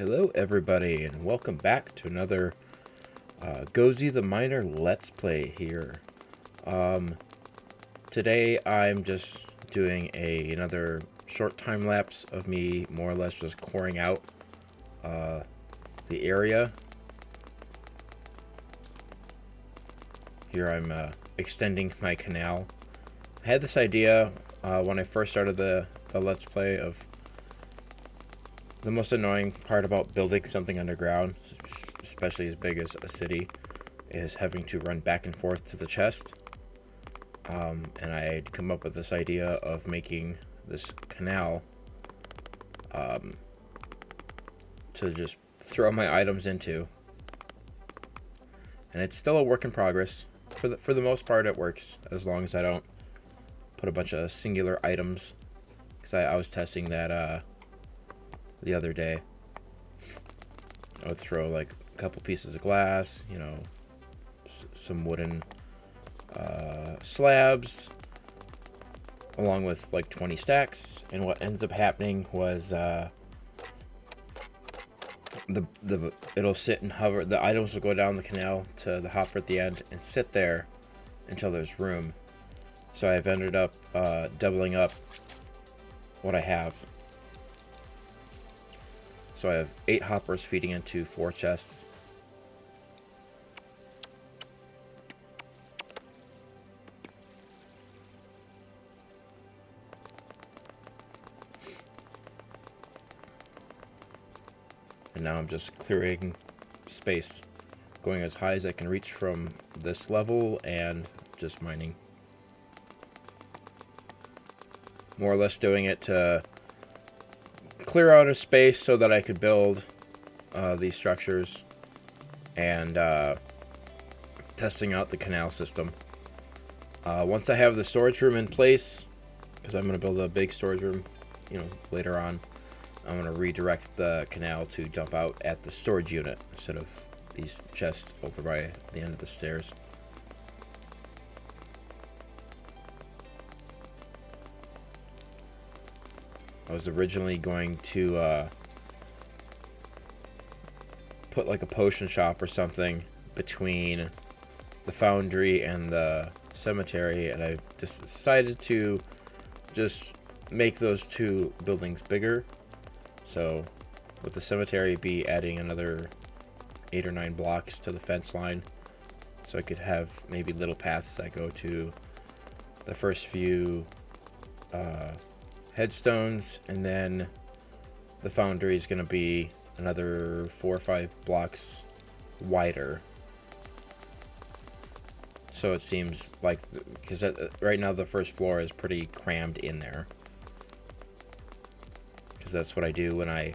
Hello everybody and welcome back to another Gozy the Miner Let's Play here. Today I'm just doing another short time lapse of me more or less just coring out the area. Here I'm extending my canal. I had this idea when I first started the Let's Play of the most annoying part about building something underground, especially as big as a city, is having to run back and forth to the chest. And I had come up with this idea of making this canal to just throw my items into. And it's still a work in progress. For the most part, it works, as long as I don't put a bunch of singular items. Because I was testing that the other day. I would throw like a couple pieces of glass, you know, some wooden slabs, along with like 20 stacks. And what ends up happening was it'll sit and hover. The items will go down the canal to the hopper at the end and sit there until there's room. So I've ended up doubling up what I have. So I have 8 hoppers feeding into 4 chests. And now I'm just clearing space, going as high as I can reach from this level and just mining. More or less doing it to clear out a space so that I could build these structures, and testing out the canal system. Once I have the storage room in place, because I'm going to build a big storage room, you know, later on, I'm going to redirect the canal to dump out at the storage unit instead of these chests over by the end of the stairs. I was originally going to put like a potion shop or something between the foundry and the cemetery, and I decided to just make those two buildings bigger. So with the cemetery be adding another 8 or 9 blocks to the fence line, so I could have maybe little paths that go to the first few headstones, and then the foundry is going to be another 4 or 5 blocks wider. So it seems like, because right now the first floor is pretty crammed in there. Because that's what I do when I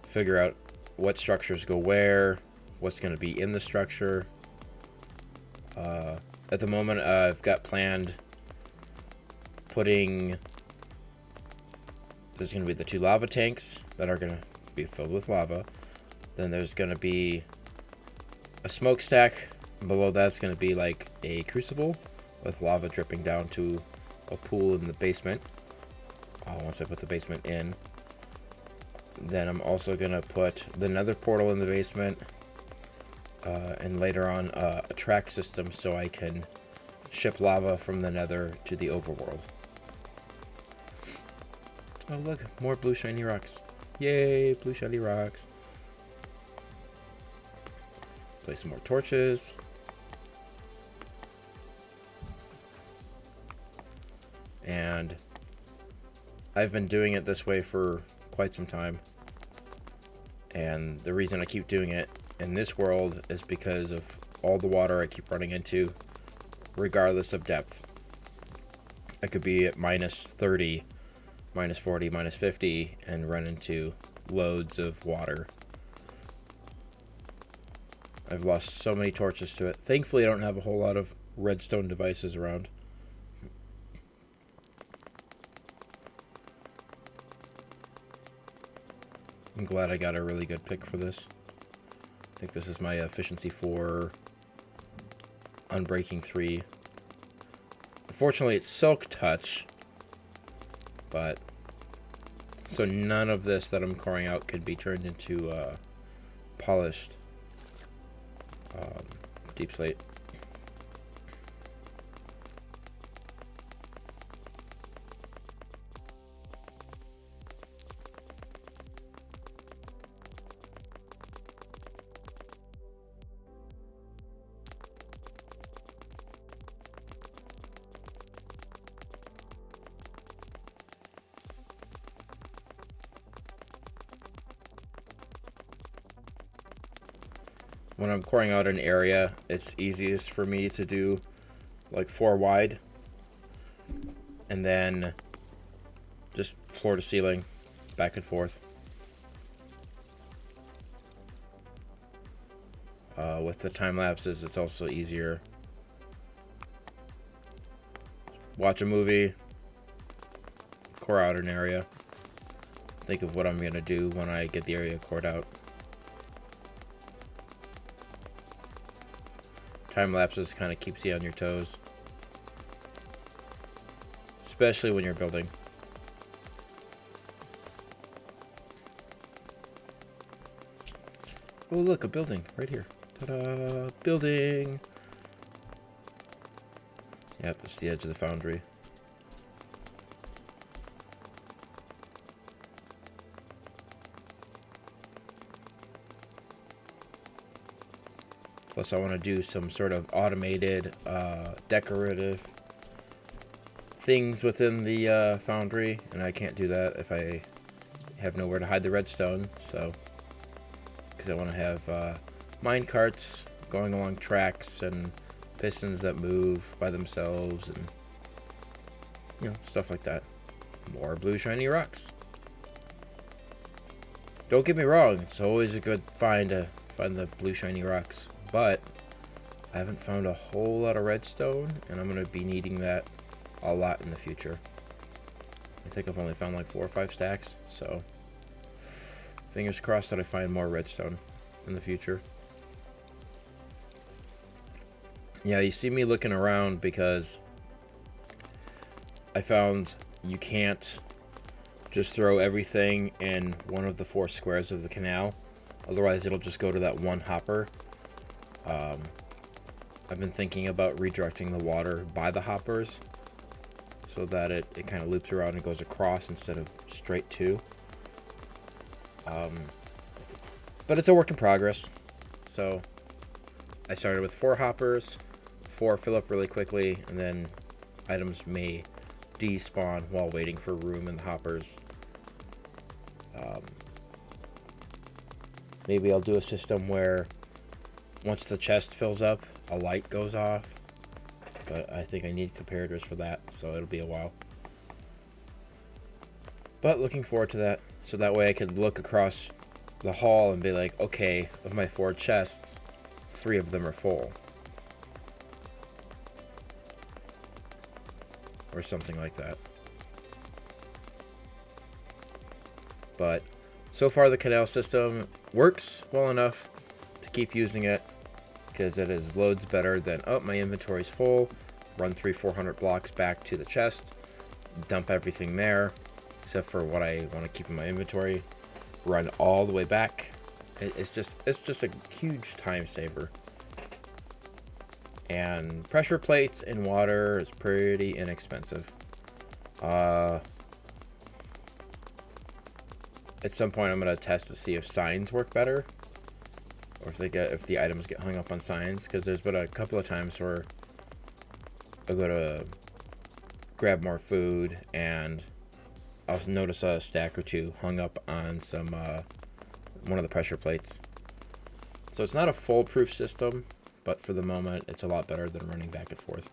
figure out what structures go where, what's going to be in the structure. At the moment, I've got planned putting... There's going to be the 2 lava tanks that are going to be filled with lava. Then there's going to be a smokestack. Below that's going to be like a crucible with lava dripping down to a pool in the basement. Once I put the basement in. Then I'm also going to put the nether portal in the basement. And later on a track system so I can ship lava from the nether to the overworld. Oh look, more blue shiny rocks. Yay, blue shiny rocks. Place some more torches. And I've been doing it this way for quite some time. And the reason I keep doing it in this world is because of all the water I keep running into, regardless of depth. I could be at minus 30, minus 40, minus 50, and run into loads of water. I've lost so many torches to it. Thankfully, I don't have a whole lot of redstone devices around. I'm glad I got a really good pick for this. I think this is my efficiency 4, unbreaking 3. Unfortunately, it's silk touch, but So none of this that I'm coring out could be turned into polished deep slate. When I'm coring out an area, it's easiest for me to do like 4 wide and then just floor to ceiling, back and forth. With the time lapses, it's also easier. Watch a movie, core out an area, think of what I'm gonna do when I get the area cored out. Time lapses kind of keeps you on your toes, especially when you're building. Oh look, a building right here. Ta-da! Building! Yep, it's the edge of the foundry. Plus I want to do some sort of automated decorative things within the foundry, and I can't do that if I have nowhere to hide the redstone, so because I want to have mine carts going along tracks and pistons that move by themselves and, you know, stuff like that. More blue shiny rocks. Don't get me wrong, it's always a good find to find the blue shiny rocks, but I haven't found a whole lot of redstone, and I'm going to be needing that a lot in the future. I think I've only found like 4 or 5 stacks, so fingers crossed that I find more redstone in the future. Yeah, you see me looking around because I found you can't just throw everything in one of the 4 squares of the canal. Otherwise, it'll just go to that one hopper. I've been thinking about redirecting the water by the hoppers so that it kind of loops around and goes across instead of straight to. But it's a work in progress. So I started with 4 hoppers. 4 fill up really quickly, and then items may despawn while waiting for room in the hoppers. Maybe I'll do a system where once the chest fills up, a light goes off, but I think I need comparators for that, so it'll be a while. But looking forward to that, so that way I can look across the hall and be like, okay, of my 4 chests, 3 of them are full. Or something like that. But so far the canal system works well enough to keep using it, because it is loads better than, oh, my inventory's full, run 300-400 blocks back to the chest, dump everything there except for what I want to keep in my inventory, run all the way back. It's just a huge time saver. And pressure plates in water is pretty inexpensive. At some point I'm gonna test to see if signs work better, or if the items get hung up on signs, because there's been a couple of times where I go to grab more food and I'll notice a stack or 2 hung up on some one of the pressure plates. So it's not a foolproof system, but for the moment it's a lot better than running back and forth.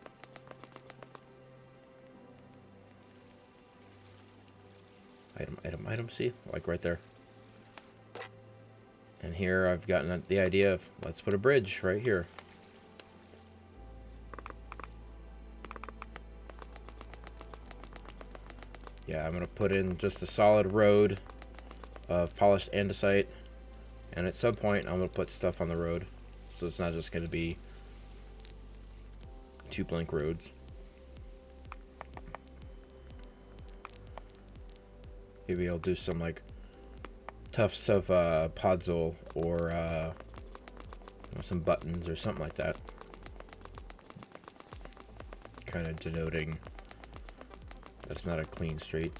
Item, see? Like right there. And here I've gotten the idea of, let's put a bridge right here. Yeah, I'm going to put in just a solid road of polished andesite, and at some point I'm going to put stuff on the road, so it's not just going to be 2 blank roads. Maybe I'll do some like tufts of podzol or some buttons or something like that. Kind of denoting that's not a clean street.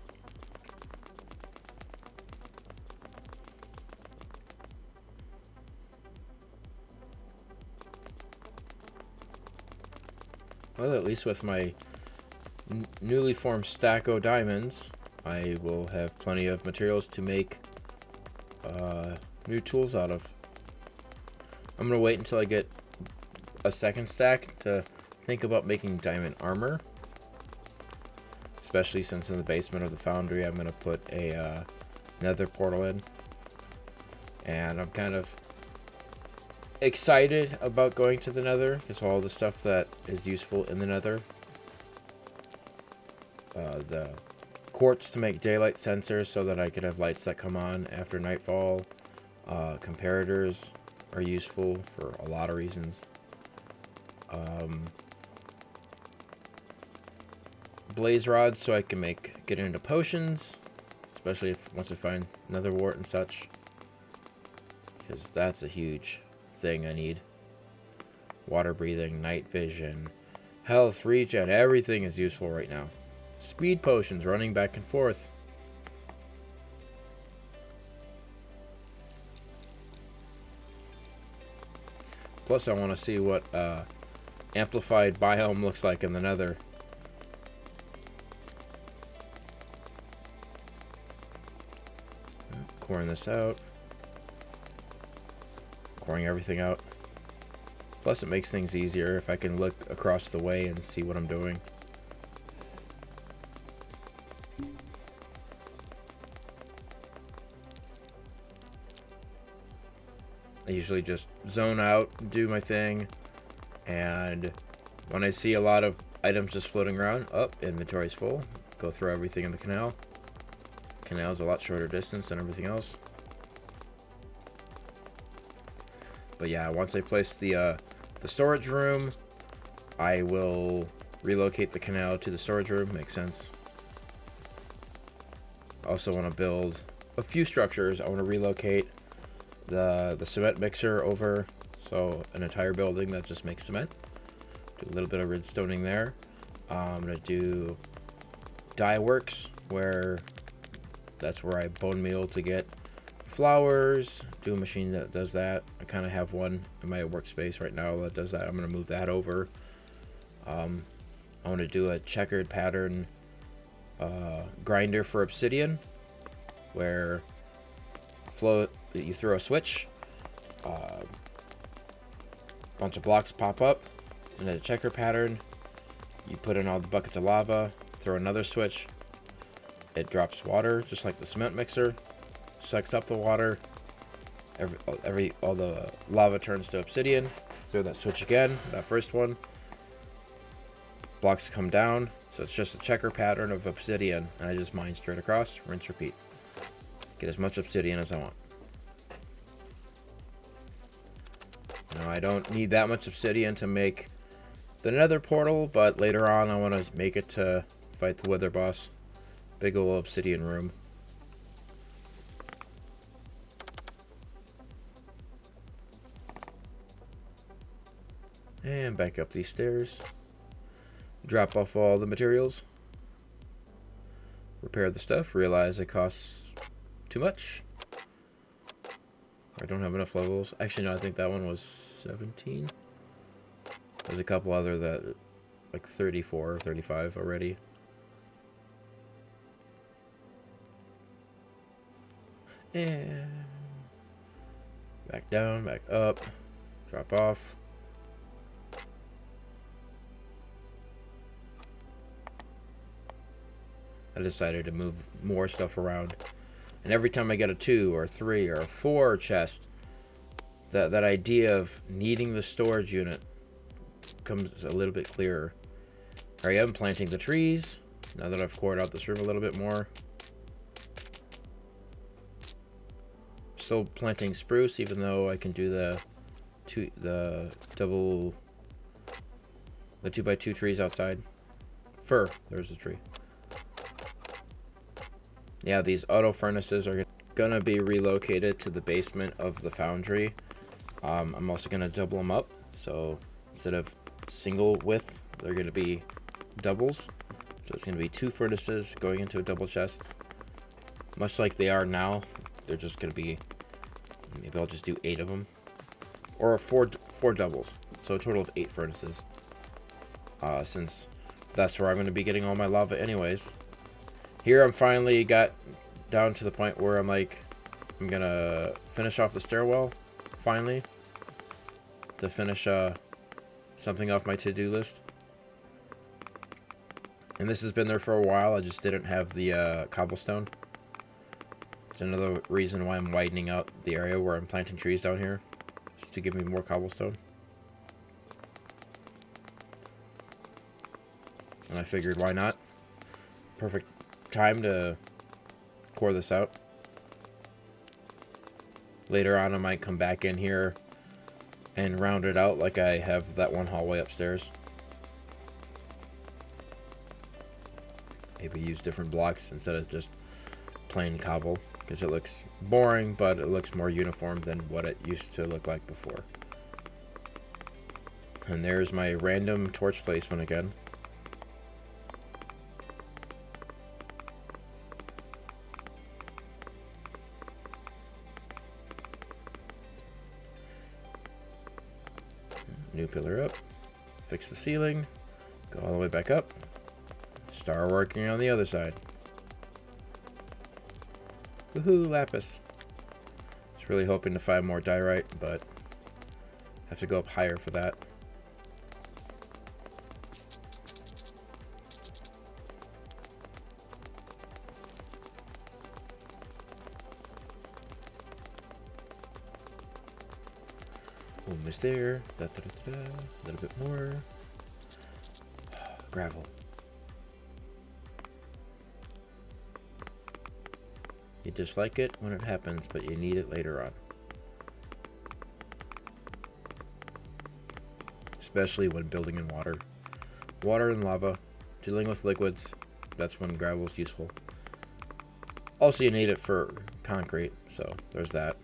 Well, at least with my newly formed stack of diamonds, I will have plenty of materials to make new tools out of. I'm going to wait until I get a second stack to think about making diamond armor. Especially since in the basement of the foundry I'm going to put a nether portal in. And I'm kind of excited about going to the nether because all the stuff that is useful in the nether. The quartz to make daylight sensors so that I could have lights that come on after nightfall. Comparators are useful for a lot of reasons. Blaze rods so I can get into potions, especially if once I find nether wart and such, because that's a huge thing I need. Water breathing, night vision, health, regen, everything is useful right now. Speed potions, running back and forth. Plus I want to see what amplified biome looks like in the nether. Coring this out. Coring everything out. Plus it makes things easier if I can look across the way and see what I'm doing. I usually just zone out, do my thing, and when I see a lot of items just floating around, inventory's full, go throw everything in the canal. Canal's a lot shorter distance than everything else. But yeah, once I place the storage room, I will relocate the canal to the storage room. Makes sense. I also want to build a few structures. I want to relocate the cement mixer over, so an entire building that just makes cement. Do a little bit of redstoning there. I'm gonna do dye works, where that's where I bone meal to get flowers. Do a machine that does that. I kind of have one in my workspace right now that does that. I'm gonna move that over. I want to do a checkered pattern grinder for obsidian, where you throw a switch, bunch of blocks pop up, and a checker pattern. You put in all the buckets of lava, throw another switch, it drops water just like the cement mixer, sucks up the water, all the lava turns to obsidian. Throw that switch again, that first one, blocks come down, so it's just a checker pattern of obsidian, and I just mine straight across, rinse, repeat. Get as much obsidian as I want. Now, I don't need that much obsidian to make the nether portal, but later on I want to make it to fight the wither boss. Big ol' obsidian room. And back up these stairs. Drop off all the materials. Repair the stuff. Realize it costs too much. I don't have enough levels. Actually, no, I think that one was 17. There's a couple other that like 34 or 35 already. And back down, back up, drop off. I decided to move more stuff around. And every time I get a 2 or 3 or 4 chest, that idea of needing the storage unit becomes a little bit clearer. Here I am planting the trees, now that I've cored out this room a little bit more. Still planting spruce, even though I can do the 2x2 trees outside. Fir, there's a tree. Yeah, these auto furnaces are gonna be relocated to the basement of the foundry. I'm also gonna double them up, so instead of single width, they're gonna be doubles. So it's gonna be 2 furnaces going into a double chest, much like they are now. They're just gonna be, maybe I'll just do 8 of them, or four doubles, so a total of 8 furnaces. Since that's where I'm gonna be getting all my lava anyways. Here I'm finally got down to the point where I'm like, I'm gonna finish off the stairwell, finally, to finish something off my to-do list. And this has been there for a while, I just didn't have the cobblestone. It's another reason why I'm widening out the area where I'm planting trees down here, just to give me more cobblestone. And I figured, why not? Perfect time to core this out. Later on I might come back in here and round it out like I have that one hallway upstairs. Maybe use different blocks instead of just plain cobble, because it looks boring, but it looks more uniform than what it used to look like before. And there's my random torch placement again. New pillar up, fix the ceiling, go all the way back up, start working on the other side. Woohoo, lapis. Just really hoping to find more diorite, but have to go up higher for that. Almost there. Da, da, da, da, da. A little bit more. Gravel. You dislike it when it happens, but you need it later on. Especially when building in water. Water and lava. Dealing with liquids. That's when gravel is useful. Also, you need it for concrete, so there's that.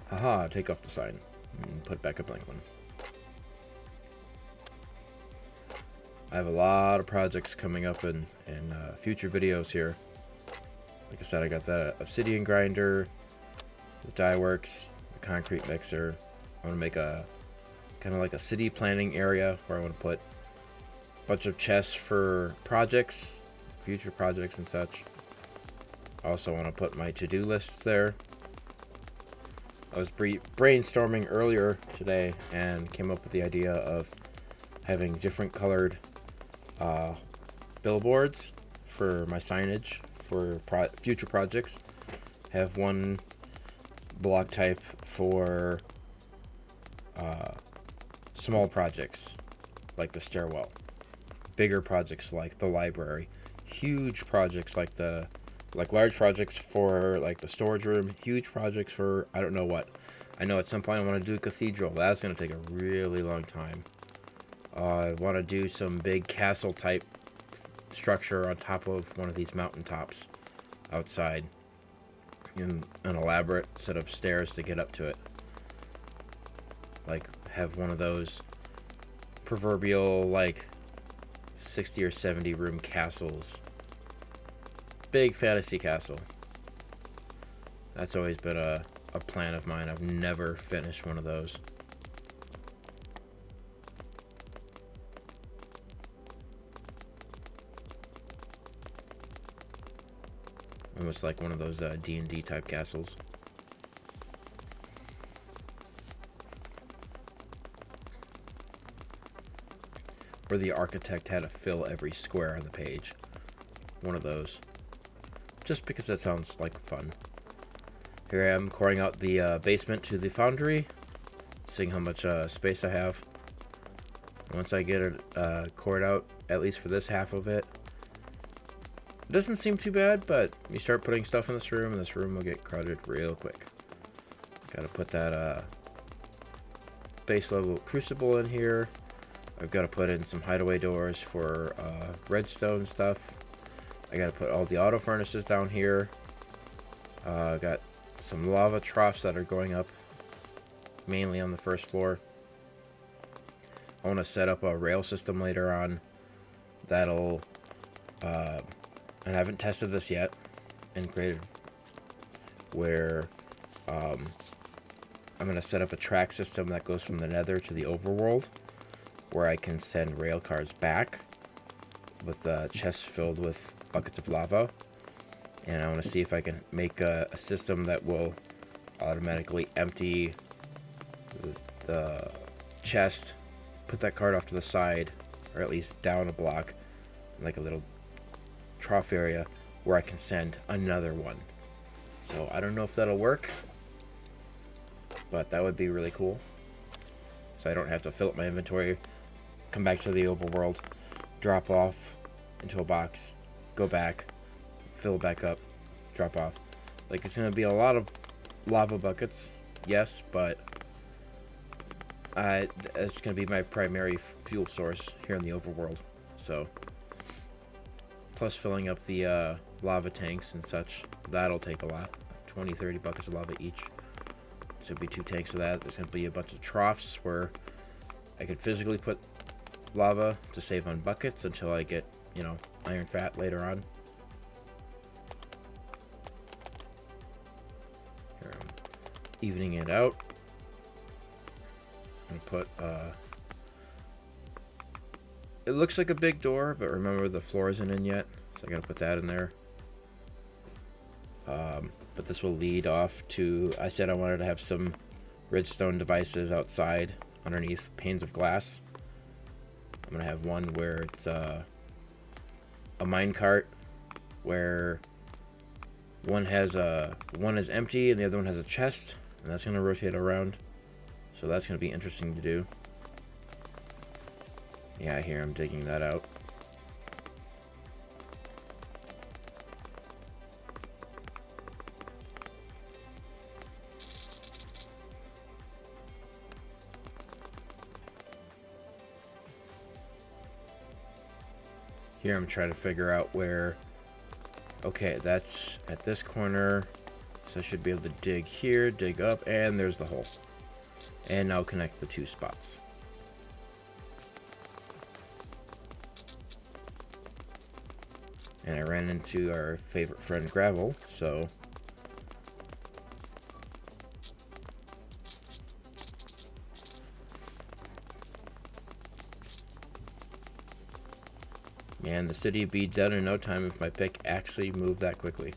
Haha, take off the sign and put back a blank one. I have a lot of projects coming up in future videos here. Like I said, I got that obsidian grinder, the dye works, the concrete mixer. I want to make a kind of like a city planning area where I want to put a bunch of chests for projects, future projects and such. I also want to put my to-do lists there. I was brainstorming earlier today and came up with the idea of having different colored billboards for my signage for future projects. Have one block type for small projects like the stairwell, bigger projects like the library, huge projects like large projects for like the storage room, huge projects for I don't know what. I know at some point I want to do a cathedral. That's going to take a really long time. I want to do some big castle type structure on top of one of these mountaintops outside, in an elaborate set of stairs to get up to it. Like have one of those proverbial like 60 or 70 room castles. Big fantasy castle. That's always been a plan of mine. I've never finished one of those. Almost like one of those D&D type castles. Where the architect had to fill every square on the page. One of those. Just because that sounds like fun. Here I am coring out the basement to the foundry, seeing how much space I have. Once I get it cored out, at least for this half of it, it doesn't seem too bad, but you start putting stuff in this room, and this room will get crowded real quick. Gotta put that base level crucible in here. I've got to put in some hideaway doors for redstone stuff. I got to put all the auto furnaces down here. Got some lava troughs that are going up mainly on the first floor. I want to set up a rail system later on that'll and I haven't tested this yet and created where I'm going to set up a track system that goes from the nether to the overworld, where I can send rail cars back with chests filled with buckets of lava. And I want to see if I can make a system that will automatically empty the chest, put that cart off to the side, or at least down a block, like a little trough area, where I can send another one. So I don't know if that'll work, but that would be really cool. So I don't have to fill up my inventory, come back to the overworld, drop off into a box, go back, fill back up, drop off. Like, it's going to be a lot of lava buckets, yes, but it's going to be my primary fuel source here in the overworld. So, plus filling up the lava tanks and such, that'll take a lot. 20, 30 buckets of lava each. So it'll be 2 tanks of that. There's going to be a bunch of troughs where I could physically put lava to save on buckets until I get, you know, iron fat later on. Here I'm evening it out. I'm gonna put it looks like a big door, but remember the floor isn't in yet, so I gotta put that in there. But this will lead off to, I said I wanted to have some redstone devices outside underneath panes of glass. I'm gonna have one where it's a minecart where one is empty and the other one has a chest, and that's gonna rotate around. So that's gonna be interesting to do. Yeah, I hear him digging that out. Here I'm trying to figure out where, okay, that's at this corner, so I should be able to dig here, dig up, and there's the hole. And now connect the 2 spots. And I ran into our favorite friend Gravel, so man, the city would be done in no time if my pick actually moved that quickly.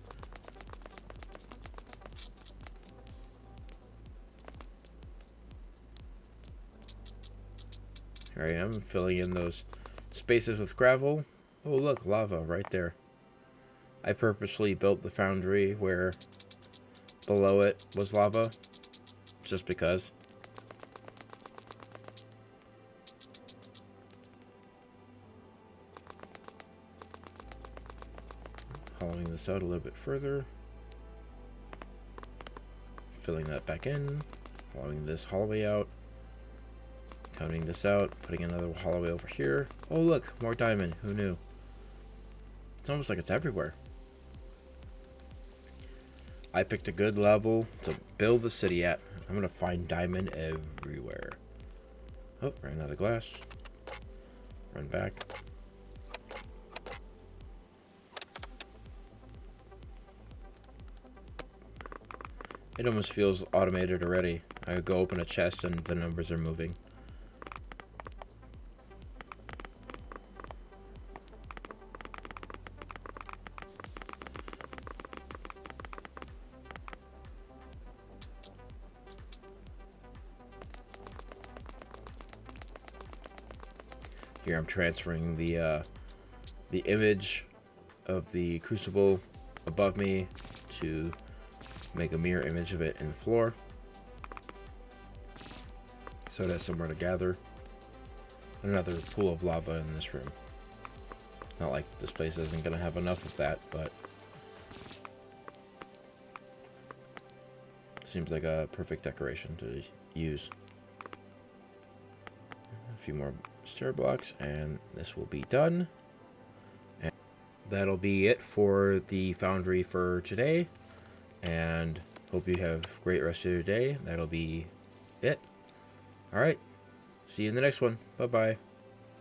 Here I am, filling in those spaces with gravel. Oh look, lava right there. I purposely built the foundry where below it was lava, just because. Hollowing this out a little bit further. Filling that back in. Hollowing this hallway out. Counting this out. Putting another hallway over here. Oh look, more diamond. Who knew? It's almost like it's everywhere. I picked a good level to build the city at. I'm gonna find diamond everywhere. Oh, ran out of glass. Run back. It almost feels automated already. I go open a chest and the numbers are moving. Here I'm transferring the image of the crucible above me to make a mirror image of it in the floor, so it has somewhere to gather. Another pool of lava in this room. Not like this place isn't going to have enough of that, but Seems like a perfect decoration to use. A few more stair blocks, and this will be done. And that'll be it for the foundry for today. And hope you have a great rest of your day. That'll be it. All right. See you in the next one. Bye-bye.